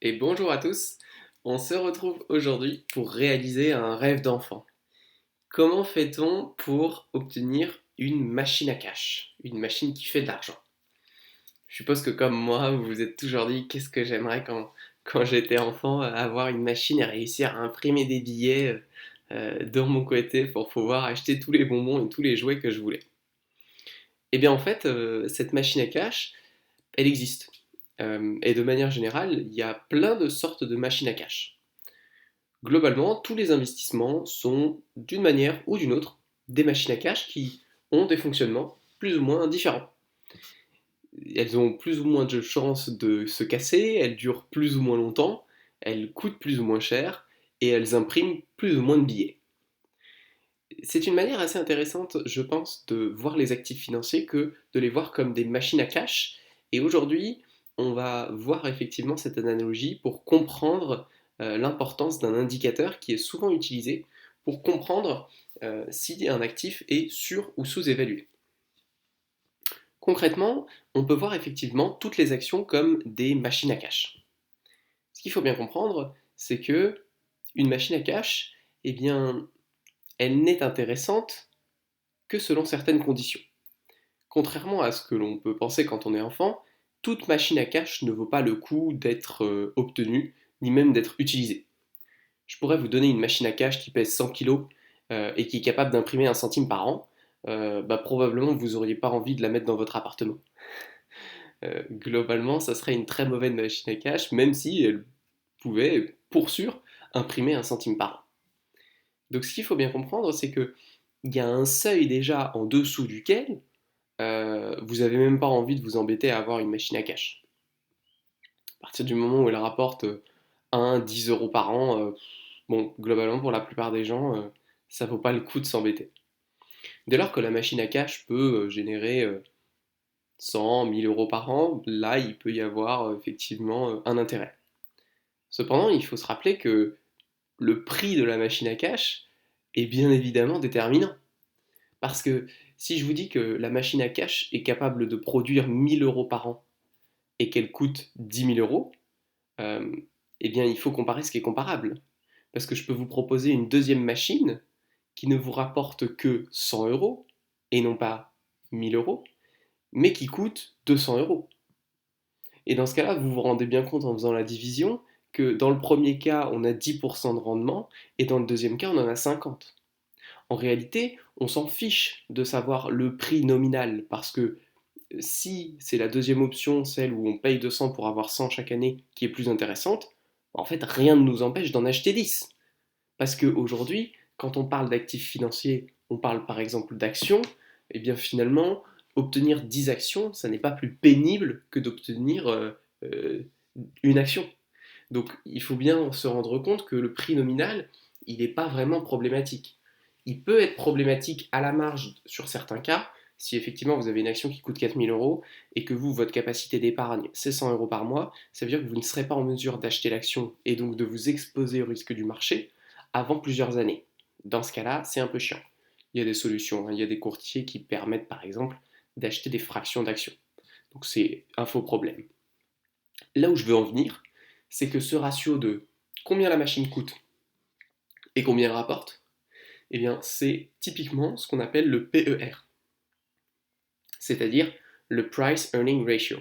Et bonjour à tous, on se retrouve aujourd'hui pour réaliser un rêve d'enfant. Comment fait-on pour obtenir une machine à cash, une machine qui fait de l'argent? Je suppose que comme moi, vous vous êtes toujours dit qu'est-ce que j'aimerais quand j'étais enfant, avoir une machine et réussir à imprimer des billets de mon côté pour pouvoir acheter tous les bonbons et tous les jouets que je voulais. Et bien en fait, cette machine à cash, elle existe. Et de manière générale, il y a plein de sortes de machines à cash. Globalement, tous les investissements sont, d'une manière ou d'une autre, des machines à cash qui ont des fonctionnements plus ou moins différents. Elles ont plus ou moins de chances de se casser, elles durent plus ou moins longtemps, elles coûtent plus ou moins cher, et elles impriment plus ou moins de billets. C'est une manière assez intéressante, je pense, de voir les actifs financiers que de les voir comme des machines à cash. Et aujourd'hui, on va voir effectivement cette analogie pour comprendre l'importance d'un indicateur qui est souvent utilisé pour comprendre si un actif est sur ou sous-évalué. Concrètement, on peut voir effectivement toutes les actions comme des machines à cash. Ce qu'il faut bien comprendre, c'est que une machine à cash, eh bien, elle n'est intéressante que selon certaines conditions. Contrairement à ce que l'on peut penser quand on est enfant, toute machine à cash ne vaut pas le coup d'être obtenue, ni même d'être utilisée. Je pourrais vous donner une machine à cash qui pèse 100 kg et qui est capable d'imprimer un centime par an. Probablement vous n'auriez pas envie de la mettre dans votre appartement. Globalement, ça serait une très mauvaise machine à cash, même si elle pouvait, pour sûr, imprimer un centime par an. Donc ce qu'il faut bien comprendre, c'est qu'il y a un seuil déjà en dessous duquel vous n'avez même pas envie de vous embêter à avoir une machine à cash. À partir du moment où elle rapporte 10 euros par an, bon, globalement, pour la plupart des gens, ça vaut pas le coup de s'embêter. Dès lors que la machine à cash peut générer 100, 1000 euros par an, là, il peut y avoir effectivement un intérêt. Cependant, il faut se rappeler que le prix de la machine à cash est bien évidemment déterminant. Parce que si je vous dis que la machine à cash est capable de produire 1000 euros par an et qu'elle coûte 10 000 euros, euh, eh bien il faut comparer ce qui est comparable. Parce que je peux vous proposer une deuxième machine qui ne vous rapporte que 100 euros et non pas 1000 euros, mais qui coûte 200 euros. Et dans ce cas-là, vous vous rendez bien compte en faisant la division que dans le premier cas, on a 10% de rendement et dans le deuxième cas, on en a 50%. En réalité, on s'en fiche de savoir le prix nominal parce que si c'est la deuxième option, celle où on paye 200 pour avoir 100 chaque année, qui est plus intéressante, en fait, rien ne nous empêche d'en acheter 10. Parce qu'aujourd'hui, quand on parle d'actifs financiers, on parle par exemple d'actions, et bien finalement, obtenir 10 actions, ça n'est pas plus pénible que d'obtenir euh, une action. Donc il faut bien se rendre compte que le prix nominal, il n'est pas vraiment problématique. Il peut être problématique à la marge sur certains cas, si effectivement vous avez une action qui coûte 4000 euros et que vous, votre capacité d'épargne, c'est 100 euros par mois, ça veut dire que vous ne serez pas en mesure d'acheter l'action et donc de vous exposer au risque du marché avant plusieurs années. Dans ce cas-là, c'est un peu chiant. Il y a des solutions, hein. Il y a des courtiers qui permettent par exemple d'acheter des fractions d'actions. Donc c'est un faux problème. Là où je veux en venir, c'est que ce ratio de combien la machine coûte et combien elle rapporte, eh bien, c'est typiquement ce qu'on appelle le PER, c'est-à-dire le Price Earning Ratio,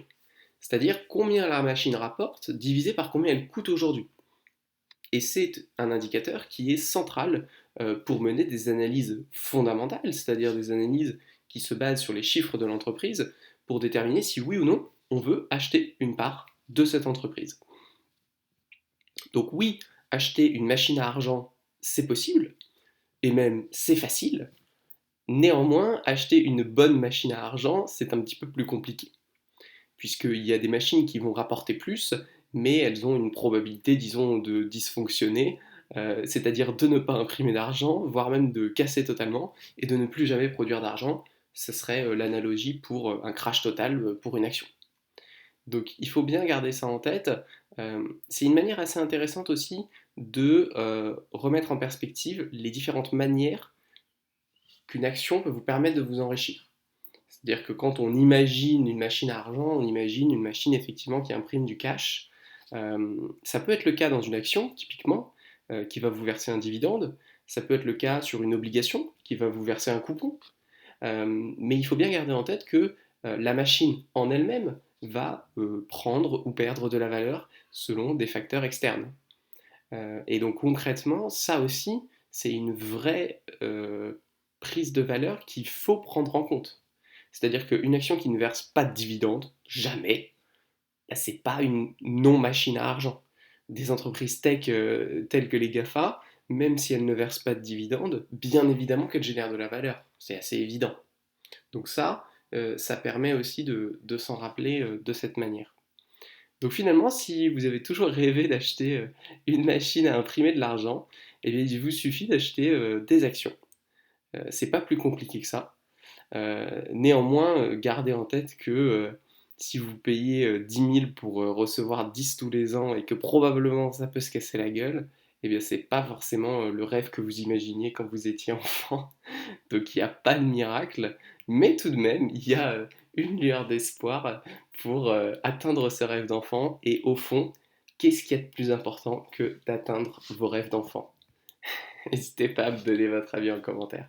c'est-à-dire combien la machine rapporte divisé par combien elle coûte aujourd'hui. Et c'est un indicateur qui est central pour mener des analyses fondamentales, c'est-à-dire des analyses qui se basent sur les chiffres de l'entreprise pour déterminer si oui ou non on veut acheter une part de cette entreprise. Donc oui, acheter une machine à argent, c'est possible, et même c'est facile. Néanmoins, acheter une bonne machine à argent, c'est un petit peu plus compliqué, puisqu'il y a des machines qui vont rapporter plus, mais elles ont une probabilité, disons, de dysfonctionner, c'est-à-dire de ne pas imprimer d'argent, voire même de casser totalement, et de ne plus jamais produire d'argent. Ce serait l'analogie pour un crash total pour une action. Donc il faut bien garder ça en tête. C'est une manière assez intéressante aussi de remettre en perspective les différentes manières qu'une action peut vous permettre de vous enrichir. C'est-à-dire que quand on imagine une machine à argent, on imagine une machine effectivement qui imprime du cash. Ça peut être le cas dans une action, typiquement, qui va vous verser un dividende. Ça peut être le cas sur une obligation qui va vous verser un coupon. Mais il faut bien garder en tête que la machine en elle-même va prendre ou perdre de la valeur selon des facteurs externes. Et donc concrètement, ça aussi, c'est une vraie prise de valeur qu'il faut prendre en compte. C'est-à-dire qu'une action qui ne verse pas de dividende, jamais, bah, c'est pas une non-machine à argent. Des entreprises tech telles que les GAFA, même si elles ne versent pas de dividendes, bien évidemment qu'elles génèrent de la valeur. C'est assez évident. Donc ça permet aussi de s'en rappeler de cette manière. Donc finalement, si vous avez toujours rêvé d'acheter une machine à imprimer de l'argent, eh bien, il vous suffit d'acheter des actions. C'est pas plus compliqué que ça. Néanmoins, gardez en tête que si vous payez 10 000 pour recevoir 10 tous les ans et que probablement ça peut se casser la gueule, eh bien c'est pas forcément le rêve que vous imaginiez quand vous étiez enfant. Donc il n'y a pas de miracle, mais tout de même, il y a une lueur d'espoir pour atteindre ce rêve d'enfant. Et au fond, qu'est-ce qu'il y a de plus important que d'atteindre vos rêves d'enfant? N'hésitez pas à me donner votre avis en commentaire.